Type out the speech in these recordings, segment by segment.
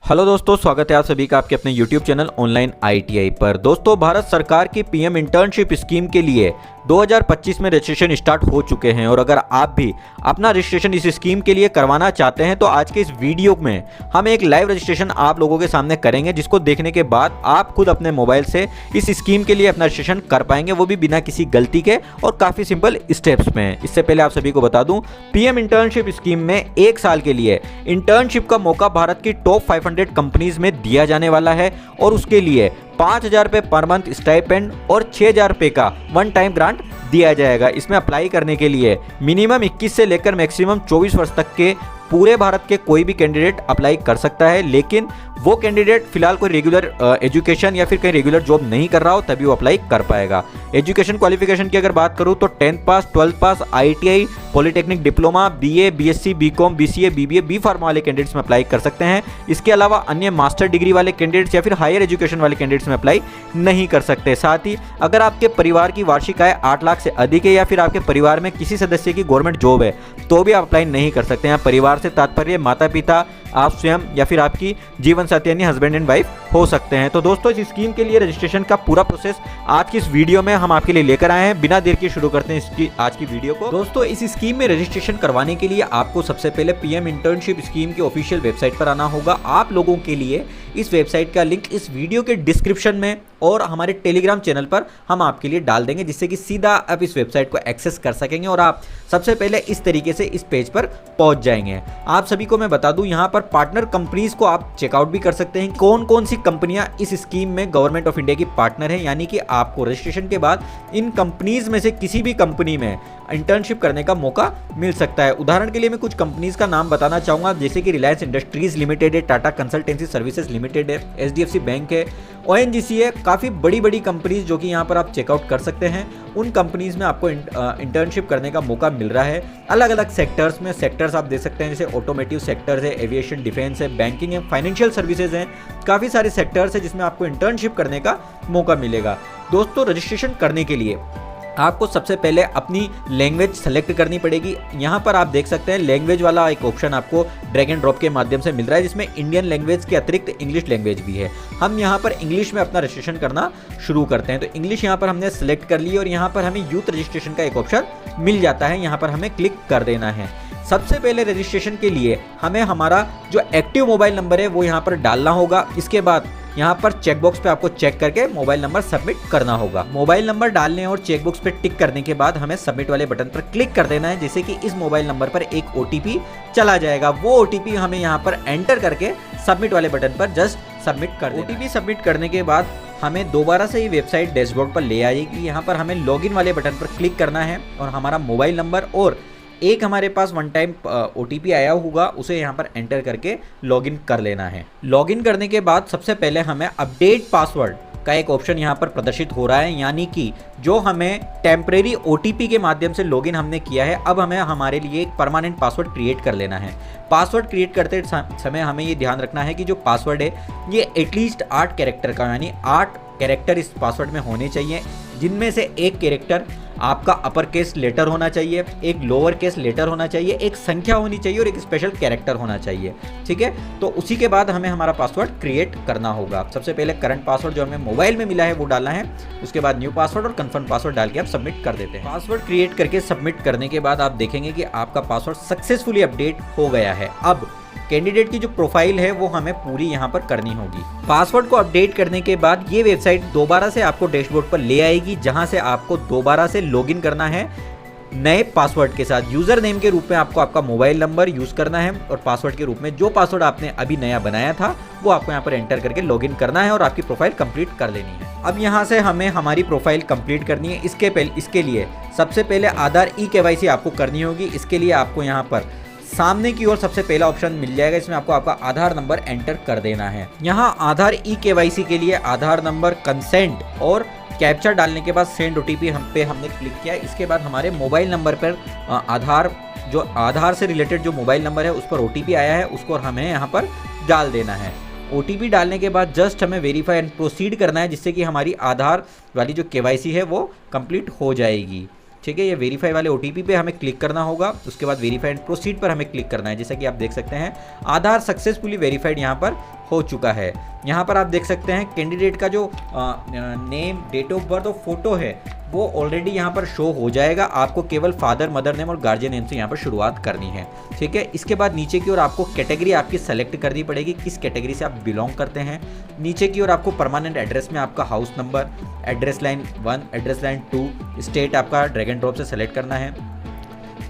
Hello दोस्तों, स्वागत है आप सभी का आपके अपने YouTube चैनल ऑनलाइन ITI पर। दोस्तों, भारत सरकार की PM इंटर्नशिप स्कीम के लिए 2025 में रजिस्ट्रेशन स्टार्ट हो चुके हैं और अगर आप भी अपना रजिस्ट्रेशन इस स्कीम के लिए करवाना चाहते हैं तो आज के इस वीडियो में हम एक लाइव रजिस्ट्रेशन आप लोगों के सामने करेंगे, जिसको देखने के बाद आप खुद अपने मोबाइल से इस स्कीम के लिए अपना रजिस्ट्रेशन कर पाएंगे, वो भी बिना किसी गलती के और काफ़ी सिंपल स्टेप्स में। इससे पहले आप सभी को बता दूं, PM इंटर्नशिप स्कीम में 1 साल के लिए इंटर्नशिप का मौका भारत की टॉप 500 कंपनीज में दिया जाने वाला है और उसके लिए 5,000 रुपये पर मंथ स्टाइपेंड और 6,000 रुपये का वन टाइम ग्रांट दिया जाएगा। इसमें अप्लाई करने के लिए मिनिमम 21 से लेकर मैक्सिमम 24 वर्ष तक के पूरे भारत के कोई भी कैंडिडेट अप्लाई कर सकता है, लेकिन वो कैंडिडेट फिलहाल कोई रेगुलर एजुकेशन या फिर कहीं रेगुलर जॉब नहीं कर रहा हो तभी वो अप्लाई कर पाएगा। एजुकेशन क्वालिफिकेशन की अगर बात करूँ तो 10th पास, 12th पास, ITI, polytechnic diploma, BA, BSc, BCom, BCA, BBA, B pharma वाले कैंडिडेट्स में अप्लाई कर सकते हैं। इसके अलावा अन्य मास्टर डिग्री वाले कैंडिडेट्स या फिर हायर एजुकेशन वाले कैंडिडेट्स में अप्लाई नहीं कर सकते। साथ ही अगर आपके परिवार की वार्षिक आय 8 लाख से अधिक है या फिर आपके परिवार में किसी सदस्य की गवर्नमेंट जॉब है तो भी आप अप्लाई नहीं कर सकते हैं। परिवार से तात्पर्य माता पिता, आप स्वयं या फिर आपकी जीवन साथी यानी हस्बैंड एंड वाइफ हो सकते हैं। तो दोस्तों, इस स्कीम के लिए रजिस्ट्रेशन का पूरा प्रोसेस आज की इस वीडियो में हम आपके लिए लेकर आए हैं। बिना देर के शुरू करते हैं इसकी आज की वीडियो को। दोस्तों, इस स्कीम में रजिस्ट्रेशन करवाने के लिए आपको सबसे पहले PM इंटर्नशिप स्कीम की ऑफिशियल वेबसाइट पर आना होगा। आप लोगों के लिए इस वेबसाइट का लिंक इस वीडियो के डिस्क्रिप्शन में और हमारे टेलीग्राम चैनल पर हम आपके लिए डाल देंगे, जिससे कि सीधा आप इस वेबसाइट को एक्सेस कर सकेंगे और आप सबसे पहले इस तरीके से इस पेज पर पहुंच जाएंगे। आप सभी को मैं बता दूं, यहां पर पार्टनर कंपनीज को आप चेकआउट भी कर सकते हैं। कौन कौन सी कंपनियां इस स्कीम में गवर्नमेंट ऑफ इंडिया की पार्टनर है, यानी कि आपको रजिस्ट्रेशन के बाद इन कंपनीज में से किसी भी कंपनी में इंटर्नशिप करने का मौका मिल सकता है। उदाहरण के लिए मैं कुछ कंपनीज का नाम बताना चाहूंगा, जैसे कि रिलायंस इंडस्ट्रीज लिमिटेड है, टाटा कंसल्टेंसी सर्विसेज लिमिटेड है, HDFC बैंक है, ONGC है। काफ़ी बड़ी बड़ी कंपनीज जो कि यहाँ पर आप चेकआउट कर सकते हैं। उन कंपनीज में आपको इंटर्नशिप करने का मौका मिल रहा है। अलग अलग सेक्टर्स में सेक्टर्स आप देख सकते हैं, जैसे ऑटोमेटिव सेक्टर्स है, एविएशन, डिफेंस है, बैंकिंग है, फाइनेंशियल सर्विसेज हैं। काफ़ी सारे सेक्टर्स है जिसमें आपको इंटर्नशिप करने का मौका मिलेगा। दोस्तों, रजिस्ट्रेशन करने के लिए आपको सबसे पहले अपनी लैंग्वेज सेलेक्ट करनी पड़ेगी। यहाँ पर आप देख सकते हैं लैंग्वेज वाला एक ऑप्शन आपको ड्रैग एंड ड्रॉप के माध्यम से मिल रहा है, जिसमें इंडियन लैंग्वेज के अतिरिक्त इंग्लिश लैंग्वेज भी है। हम यहाँ पर इंग्लिश में अपना रजिस्ट्रेशन करना शुरू करते हैं। तो इंग्लिश यहाँ पर हमने सेलेक्ट कर ली और यहाँ पर हमें यूथ रजिस्ट्रेशन का एक ऑप्शन मिल जाता है, यहाँ पर हमें क्लिक कर देना है। सबसे पहले रजिस्ट्रेशन के लिए हमें हमारा जो एक्टिव मोबाइल नंबर है वो यहाँ पर डालना होगा। इसके बाद यहाँ पर चेकबॉक्स पे आपको चेक करके मोबाइल नंबर सबमिट करना होगा। मोबाइल नंबर डालने और चेकबॉक्स पे टिक करने के बाद हमें सबमिट वाले बटन पर क्लिक कर देना है, जिससे कि इस मोबाइल नंबर पर एक OTP चला जाएगा। वो OTP हमें यहाँ पर एंटर करके सबमिट वाले बटन पर जस्ट सबमिट कर देना। OTP सबमिट करने के बाद हमें दोबारा से ये वेबसाइट डैशबोर्ड पर ले आएगी। यहाँ पर हमें लॉगिन वाले बटन पर क्लिक करना है और हमारा मोबाइल नंबर और एक हमारे पास वन टाइम OTP आया होगा उसे यहाँ पर एंटर करके लॉगिन कर लेना है। लॉगिन करने के बाद सबसे पहले हमें अपडेट पासवर्ड का एक ऑप्शन यहाँ पर प्रदर्शित हो रहा है, यानी कि जो हमें टेम्परेरी OTP के माध्यम से लॉगिन हमने किया है, अब हमें हमारे लिए एक परमानेंट पासवर्ड क्रिएट कर लेना है। पासवर्ड क्रिएट करते समय हमें ये ध्यान रखना है कि जो पासवर्ड है ये एटलीस्ट 8 कैरेक्टर का, यानी 8 कैरेक्टर इस पासवर्ड में होने चाहिए, जिनमें से एक कैरेक्टर आपका अपर केस लेटर होना चाहिए, एक लोअर केस लेटर होना चाहिए, एक संख्या होनी चाहिए और एक स्पेशल कैरेक्टर होना चाहिए। ठीक है, तो उसी के बाद हमें हमारा पासवर्ड क्रिएट करना होगा। सबसे पहले करंट पासवर्ड जो हमें मोबाइल में मिला है वो डालना है, उसके बाद न्यू पासवर्ड और कंफर्म पासवर्ड डाल के आप सबमिट कर देते हैं। पासवर्ड क्रिएट करके सबमिट करने के बाद आप देखेंगे कि आपका पासवर्ड सक्सेसफुली अपडेट हो गया है। अब कैंडिडेट की जो प्रोफाइल है वो हमें पूरी यहाँ पर करनी होगी। पासवर्ड को अपडेट करने के बाद ये वेबसाइट दोबारा से आपको डैशबोर्ड पर ले आएगी, जहाँ से आपको दोबारा से लॉगिन करना है नए पासवर्ड के साथ। यूजर नेम के रूप में आपको आपका मोबाइल नंबर यूज करना है और पासवर्ड के रूप में जो पासवर्ड आपने अभी नया बनाया था वो आपको यहाँ पर एंटर करके लॉगिन करना है और आपकी प्रोफाइल कंप्लीट कर लेनी है। अब यहाँ से हमें हमारी प्रोफाइल कंप्लीट करनी है। इसके लिए सबसे पहले आधार eKYC आपको करनी होगी। इसके लिए आपको यहाँ पर सामने की ओर सबसे पहला ऑप्शन मिल जाएगा, इसमें आपको आपका आधार नंबर एंटर कर देना है। यहाँ आधार eKYC के लिए आधार नंबर, कंसेंट और कैप्चा डालने के बाद सेंड OTP हमने क्लिक किया। इसके बाद हमारे मोबाइल नंबर पर आधार से रिलेटेड जो मोबाइल नंबर है उस पर OTP आया है, उसको हमें यहाँ पर डाल देना है। OTP डालने के बाद जस्ट हमें वेरीफाई एंड प्रोसीड करना है, जिससे कि हमारी आधार वाली जो KYC है वो कंप्लीट हो जाएगी। ठीक है, ये वेरीफाई वाले OTP पे हमें क्लिक करना होगा, उसके बाद वेरीफाई एंड प्रोसीड पर हमें क्लिक करना है। जैसा कि आप देख सकते हैं आधार सक्सेसफुली वेरीफाइड यहाँ पर हो चुका है। यहाँ पर आप देख सकते हैं कैंडिडेट का जो नेम, डेट ऑफ बर्थ और फोटो है वो ऑलरेडी यहाँ पर शो हो जाएगा। आपको केवल फादर, मदर नेम और गार्जियन नेम से यहाँ पर शुरुआत करनी है, ठीक है। इसके बाद नीचे की ओर आपको कैटेगरी आपकी सेलेक्ट करनी पड़ेगी, किस कैटेगरी से आप बिलोंग करते हैं। नीचे की ओर आपको परमानेंट एड्रेस में आपका house number, address line 1, address line 2, state आपका ड्रैग एंड ड्रॉप से सेलेक्ट करना है,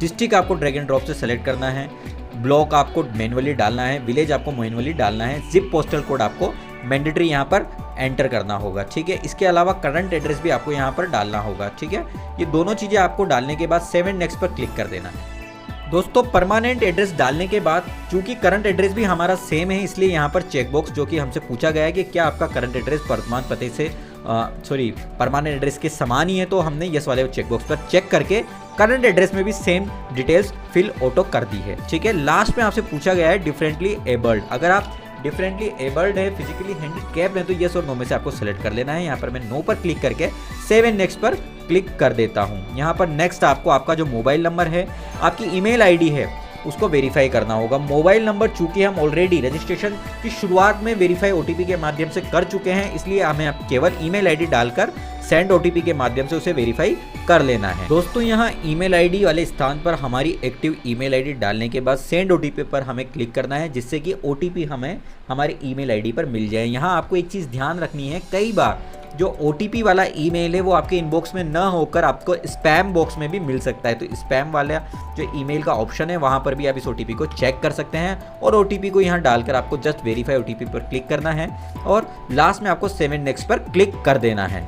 डिस्ट्रिक्ट आपको ड्रैग एंड ड्रॉप से सेलेक्ट करना है, ब्लॉक आपको मैनुअली डालना है, विलेज आपको मैनुअली डालना है, जिप पोस्टल कोड आपको मैंडेटरी यहाँ पर एंटर करना होगा, ठीक है। इसके अलावा करंट एड्रेस भी आपको यहाँ पर डालना होगा, ठीक है। ये दोनों चीज़ें आपको डालने के बाद सेव एंड नेक्स्ट पर क्लिक कर देना है। दोस्तों परमानेंट एड्रेस डालने के बाद चूंकि करंट एड्रेस भी हमारा सेम है, इसलिए यहाँ पर चेकबॉक्स जो कि हमसे पूछा गया है कि क्या आपका करंट एड्रेस वर्तमान पते से परमानेंट एड्रेस के समान ही है, तो हमने यस वाले चेकबॉक्स पर चेक करके करंट एड्रेस में भी सेम डिटेल्स फिल ऑटो कर दी है, ठीक है। लास्ट में आपसे पूछा गया है डिफरेंटली एबल्ड, अगर आप डिफरेंटली एबल्ड है, फिजिकली हैंडिकैप्ड है, तो यस और नो में से आपको सेलेक्ट कर लेना है। यहाँ पर मैं नो पर क्लिक करके सेव एंड नेक्स्ट पर क्लिक कर देता हूँ। यहाँ पर नेक्स्ट आपको आपका जो मोबाइल नंबर है, आपकी ईमेल आईडी है, उसको वेरीफाई करना होगा। मोबाइल नंबर चूंकि हम ऑलरेडी रजिस्ट्रेशन की शुरुआत में वेरीफाई ओटीपी के माध्यम से कर चुके हैं, इसलिए हमें केवल ईमेल आईडी डालकर सेंड ओटीपी के माध्यम से उसे वेरीफाई कर लेना है। दोस्तों यहाँ ईमेल आईडी वाले स्थान पर हमारी एक्टिव ईमेल आईडी डालने के बाद सेंड ओटीपी पर हमें क्लिक करना है, जिससे कि ओटीपी हमें हमारी ईमेल आईडी पर मिल जाए। यहाँ आपको एक चीज़ ध्यान रखनी है, कई बार जो ओटीपी वाला ईमेल है वो आपके इनबॉक्स में न होकर आपको स्पैम बॉक्स में भी मिल सकता है, तो स्पैम वाला जो ईमेल का ऑप्शन है वहाँ पर भी आप इस ओटीपी को चेक कर सकते हैं, और ओटीपी को यहाँ डालकर आपको जस्ट वेरीफाई ओटीपी पर क्लिक करना है, और लास्ट में आपको सेव एंड नेक्स्ट पर क्लिक कर देना है।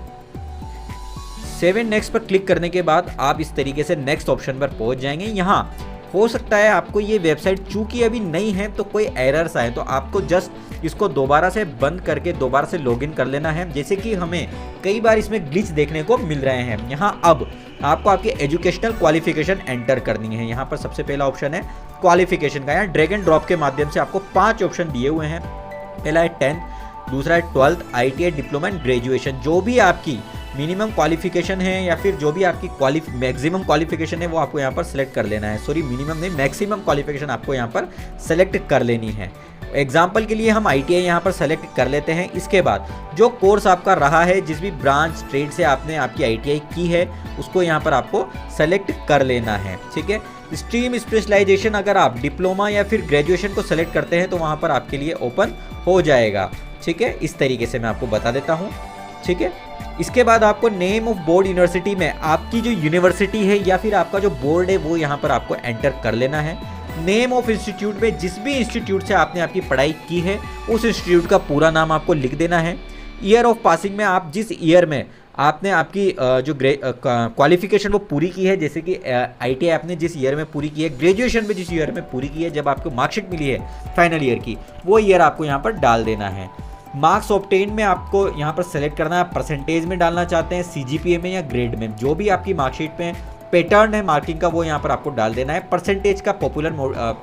सेव एंड नेक्स्ट पर क्लिक करने के बाद आप इस तरीके से नेक्स्ट ऑप्शन पर पहुंच जाएंगे। यहाँ हो सकता है आपको ये वेबसाइट चूंकि अभी नहीं है तो कोई एरर्स आए, तो आपको जस्ट इसको दोबारा से बंद करके दोबारा से लॉगिन कर लेना है, जैसे कि हमें कई बार इसमें ग्लिच देखने को मिल रहे हैं। यहाँ अब आपको आपकी एजुकेशनल क्वालिफिकेशन एंटर करनी है। यहाँ पर सबसे पहला ऑप्शन है क्वालिफिकेशन का। यहाँ ड्रैग एंड ड्रॉप के माध्यम से आपको 5 ऑप्शन दिए हुए हैं। पहला है 10th, दूसरा है 12th, ITI, diploma and graduation. जो भी आपकी मिनिमम क्वालिफिकेशन है या फिर जो भी आपकी मैक्सिमम क्वालिफिकेशन है वो आपको यहाँ पर सेलेक्ट कर लेना है। सॉरी, मिनिमम नहीं, मैक्सिमम क्वालिफिकेशन आपको यहाँ पर सेलेक्ट कर लेनी है। एग्जाम्पल के लिए हम ITI यहाँ पर सेलेक्ट कर लेते हैं। इसके बाद जो कोर्स आपका रहा है, जिस भी ब्रांच ट्रेड से आपने आपकी ITI की है, उसको यहाँ पर आपको सेलेक्ट कर लेना है, ठीक है। स्ट्रीम स्पेशलाइजेशन अगर आप डिप्लोमा या फिर ग्रेजुएशन को सेलेक्ट करते हैं तो वहाँ पर आपके लिए ओपन हो जाएगा, ठीक है। इस तरीके से मैं आपको बता देता हूँ, ठीक है। इसके बाद आपको नेम ऑफ बोर्ड यूनिवर्सिटी में आपकी जो यूनिवर्सिटी है या फिर आपका जो बोर्ड है वो यहाँ पर आपको एंटर कर लेना है। नेम ऑफ इंस्टीट्यूट में जिस भी इंस्टीट्यूट से आपने आपकी पढ़ाई की है उस इंस्टीट्यूट का पूरा नाम आपको लिख देना है। ईयर ऑफ पासिंग में आप जिस ईयर में आपने आपकी जो क्वालिफिकेशन वो पूरी की है, जैसे कि ITI आपने जिस ईयर में पूरी की है, ग्रेजुएशन में जिस ईयर में पूरी की है, जब आपको मार्कशीट मिली है फाइनल ईयर की, वो ईयर आपको यहाँ पर डाल देना है। मार्क्स ऑब्टेन में आपको यहाँ पर सेलेक्ट करना है, परसेंटेज में डालना चाहते हैं, CGPA में या ग्रेड में, जो भी आपकी मार्कशीट में पैटर्न है मार्किंग का वो यहाँ पर आपको डाल देना है। परसेंटेज का पॉपुलर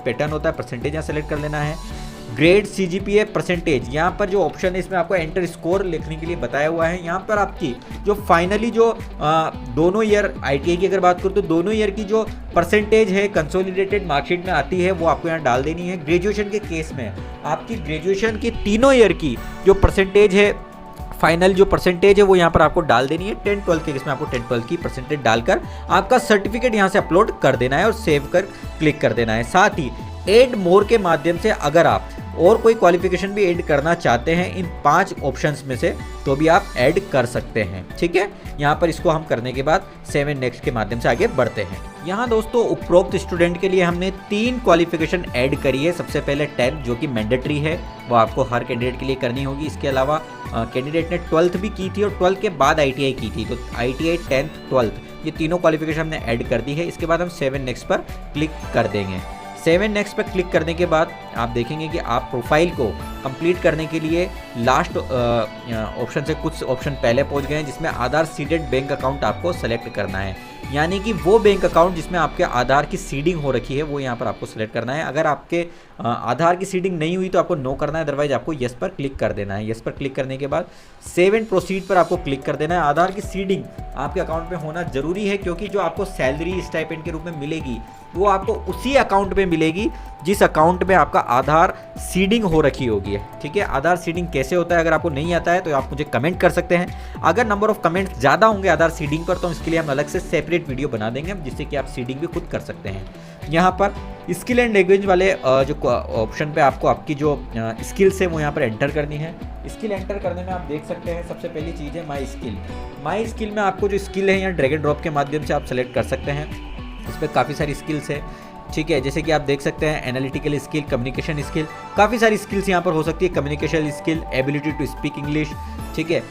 पैटर्न होता है, परसेंटेज यहाँ सेलेक्ट कर लेना है। ग्रेड, CGPA, परसेंटेज, यहाँ पर जो ऑप्शन है इसमें आपको एंटर स्कोर लिखने के लिए बताया हुआ है। यहाँ पर आपकी जो फाइनली जो दोनों ईयर ITI की अगर बात करूँ तो दोनों ईयर की जो परसेंटेज है कंसोलिडेटेड मार्कशीट में आती है वो आपको यहाँ डाल देनी है। ग्रेजुएशन के केस में आपकी ग्रेजुएशन की तीनों ईयर की जो परसेंटेज है, फाइनल जो परसेंटेज है वो यहाँ पर आपको डाल देनी है। 10-12 के केस में आपको 10-12 की परसेंटेज डालकर आपका सर्टिफिकेट यहाँ से अपलोड कर देना है और सेव कर क्लिक कर देना है। साथ ही ऐड मोर के माध्यम से अगर आप और कोई क्वालिफिकेशन भी ऐड करना चाहते हैं इन 5 ऑप्शंस में से तो भी आप ऐड कर सकते हैं, ठीक है। यहाँ पर इसको हम करने के बाद सेव एंड नेक्स्ट के माध्यम से आगे बढ़ते हैं। यहाँ दोस्तों उपरोक्त स्टूडेंट के लिए हमने 3 क्वालिफिकेशन ऐड करी है। सबसे पहले 10 जो कि मैंडेटरी है, वो आपको हर कैंडिडेट के लिए करनी होगी। इसके अलावा कैंडिडेट ने 12th भी की थी और 12th के बाद ITI की थी, तो ITI 10th 12th ये तीनों क्वालिफिकेशन हमने ऐड कर दी है। इसके बाद हम सेव एंड नेक्स्ट पर क्लिक कर देंगे। सेव एंड नेक्स्ट पर क्लिक करने के बाद आप देखेंगे कि आप प्रोफाइल को कंप्लीट करने के लिए लास्ट ऑप्शन से कुछ ऑप्शन पहले पहुंच गए हैं, जिसमें आधार सीडेड बैंक अकाउंट आपको सेलेक्ट करना है। यानी कि वो बैंक अकाउंट जिसमें आपके आधार की सीडिंग हो रखी है वो यहाँ पर आपको सेलेक्ट करना है। अगर आपके आधार की सीडिंग नहीं हुई तो आपको नो करना है, अदरवाइज आपको यस पर क्लिक कर देना है। यस पर क्लिक करने के बाद सेव एंड प्रोसीड पर आपको क्लिक कर देना है। आधार की सीडिंग आपके अकाउंट में होना जरूरी है, क्योंकि जो आपको सैलरी स्टाइपेंड के रूप में मिलेगी वो आपको उसी अकाउंट में मिलेगी जिस अकाउंट में आपका आधार सीडिंग हो रखी होगी। ठीक है, आधार सीडिंग कैसे होता है अगर आपको नहीं आता है तो आप मुझे कमेंट कर सकते हैं। अगर नंबर ऑफ कमेंट्स ज़्यादा होंगे आधार सीडिंग पर तो इसके लिए हम अलग से सेपरेट वीडियो बना देंगे जिससे कि आप सीडिंग भी खुद कर सकते हैं। यहाँ पर स्किल एंड लैंग्वेज वाले जो ऑप्शन पे आपको आपकी जो स्किल्स है वो यहाँ पर एंटर करनी है। स्किल एंटर करने में आप देख सकते हैं सबसे पहली चीज़ है माई स्किल। माई स्किल में आपको जो स्किल है यहाँ ड्रैग एंड ड्रॉप के माध्यम से आप सेलेक्ट कर सकते हैं। इस पर काफ़ी सारी स्किल्स है। ठीक है, जैसे कि आप देख सकते हैं एनालिटिकल स्किल, कम्युनिकेशन स्किल, काफ़ी सारी स्किल्स यहाँ पर हो सकती है। Communication skill, ability to speak English, ठीक है,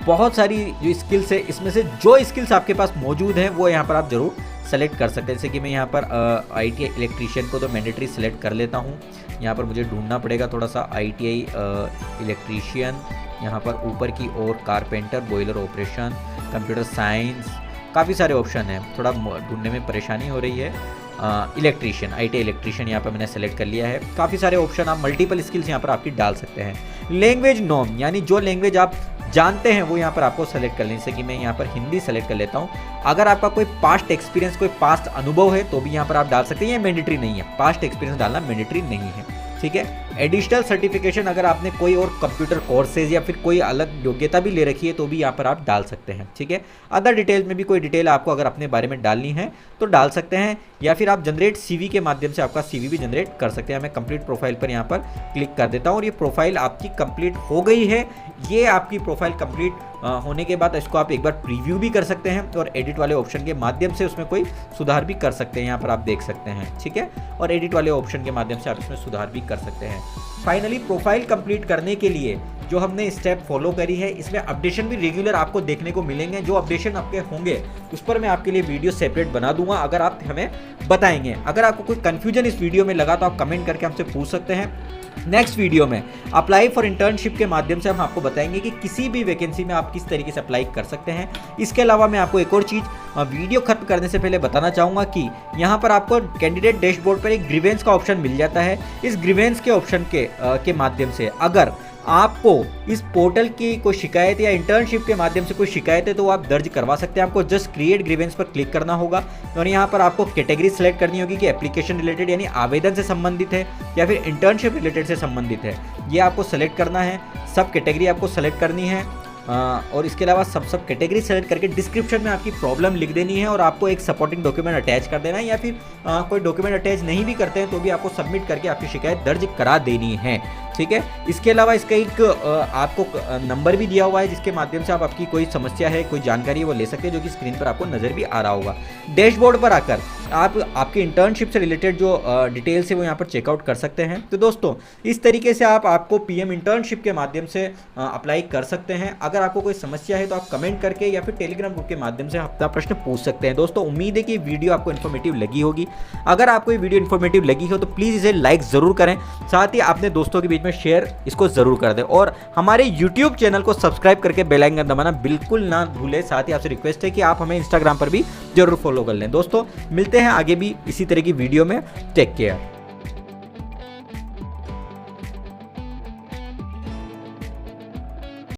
बहुत सारी जो स्किल्स है इसमें से जो स्किल्स आपके पास मौजूद हैं वो यहाँ पर आप जरूर सेलेक्ट कर सकते हैं। जैसे कि मैं यहाँ पर ITI इलेक्ट्रीशियन को तो मैंडेटरी सेलेक्ट कर लेता हूँ। यहाँ पर मुझे ढूंढना पड़ेगा थोड़ा सा ITI इलेक्ट्रीशियन, यहाँ पर ऊपर की ओर carpenter, boiler operation, computer science, काफ़ी सारे ऑप्शन हैं, थोड़ा ढूंढने में परेशानी हो रही है। इलेक्ट्रीशियन, ITI इलेक्ट्रीशियन यहाँ पर मैंने सेलेक्ट कर लिया है। काफ़ी सारे ऑप्शन, आप मल्टीपल स्किल्स यहाँ पर आपकी डाल सकते हैं। लैंग्वेज नॉर्म, यानी जो लैंग्वेज आप जानते हैं वो यहाँ पर आपको सेलेक्ट कर लें। जैसे कि मैं यहाँ पर हिंदी सेलेक्ट कर लेता हूँ। अगर आपका कोई पास्ट एक्सपीरियंस, कोई पास्ट अनुभव है तो भी यहाँ पर आप डाल सकते हैं। ये मैंडेटरी नहीं है, पास्ट एक्सपीरियंस डालना मैंडेटरी नहीं है। ठीक है, एडिशनल सर्टिफिकेशन, अगर आपने कोई और कंप्यूटर कोर्सेज या फिर कोई अलग योग्यता भी ले रखी है तो भी यहाँ पर आप डाल सकते हैं। ठीक है, अदर डिटेल्स में भी कोई डिटेल आपको अगर अपने बारे में डालनी है तो डाल सकते हैं, या फिर आप जनरेट CV के माध्यम से आपका CV भी जनरेट कर सकते हैं। मैं कंप्लीट प्रोफाइल पर यहाँ पर क्लिक कर देता हूँ और ये प्रोफाइल आपकी कंप्लीट हो गई है। ये आपकी प्रोफाइल कंप्लीट होने के बाद इसको आप एक बार प्रीव्यू भी कर सकते हैं और एडिट वाले ऑप्शन के माध्यम से उसमें कोई सुधार भी कर सकते हैं। यहाँ पर आप देख सकते हैं, ठीक है, और एडिट वाले ऑप्शन के माध्यम से आप इसमें सुधार भी कर सकते हैं। फाइनली प्रोफाइल कंप्लीट करने के लिए जो हमने स्टेप फॉलो करी है इसमें अपडेशन भी रेगुलर आपको देखने को मिलेंगे। जो अपडेशन आपके होंगे उस पर मैं आपके लिए वीडियो सेपरेट बना दूंगा, अगर आप हमें बताएंगे। अगर आपको कोई कंफ्यूजन इस वीडियो में लगा तो आप कमेंट करके हमसे पूछ सकते हैं। नेक्स्ट वीडियो में अप्लाई फॉर इंटर्नशिप के माध्यम से हम आपको बताएंगे कि किसी भी वैकेंसी में आप किस तरीके से अप्लाई कर सकते हैं। इसके अलावा मैं आपको एक और चीज़ वीडियो खत्म करने से पहले बताना चाहूँगा कि यहाँ पर आपको कैंडिडेट डैशबोर्ड पर एक ग्रीवेंस का ऑप्शन मिल जाता है। इस ग्रीवेंस के ऑप्शन के माध्यम से अगर आपको इस पोर्टल की कोई शिकायत या इंटर्नशिप के माध्यम से कोई शिकायत है तो आप दर्ज करवा सकते हैं। आपको जस्ट क्रिएट ग्रीवेंस पर क्लिक करना होगा और यहाँ पर आपको कैटेगरी सेलेक्ट करनी होगी कि एप्लीकेशन रिलेटेड यानी आवेदन से संबंधित है या फिर इंटर्नशिप रिलेटेड से संबंधित है, ये आपको सेलेक्ट करना है। सब कैटेगरी आपको सेलेक्ट करनी है और इसके अलावा सब कैटेगरी सेलेक्ट करके डिस्क्रिप्शन में आपकी प्रॉब्लम लिख देनी है और आपको एक सपोर्टिंग डॉक्यूमेंट अटैच कर देना है, या फिर कोई डॉक्यूमेंट अटैच नहीं भी करते हैं तो भी आपको सबमिट करके आपकी शिकायत दर्ज करा देनी है। ठीक है, इसके अलावा इसका एक आपको नंबर भी दिया हुआ है जिसके माध्यम से आप आपकी कोई समस्या है, कोई जानकारी वो ले सकते हैं, जो कि स्क्रीन पर आपको नज़र भी आ रहा होगा। डैशबोर्ड पर आकर आप आपकी इंटर्नशिप से रिलेटेड जो डिटेल्स है वो यहाँ पर चेकआउट कर सकते हैं। तो दोस्तों इस तरीके से आपको PM इंटर्नशिप के माध्यम से अप्लाई कर सकते हैं। अगर आपको कोई समस्या है तो आप कमेंट करके या फिर टेलीग्राम ग्रुप के माध्यम से अपना प्रश्न पूछ सकते हैं। दोस्तों उम्मीद है कि वीडियो आपको इन्फॉर्मेटिव लगी होगी। अगर आपको ये वीडियो इन्फॉर्मेटिव लगी हो तो प्लीज़ इसे लाइक ज़रूर करें, साथ ही अपने दोस्तों के बीच में शेयर इसको ज़रूर कर दें और हमारे YouTube चैनल को सब्सक्राइब करके बेल आइकन दबाना बिल्कुल ना भूलें। साथ ही आपसे रिक्वेस्ट है कि आप हमें Instagram पर भी जरूर फॉलो कर लें। दोस्तों मिलते हैं आगे भी इसी तरह की वीडियो में। Take care.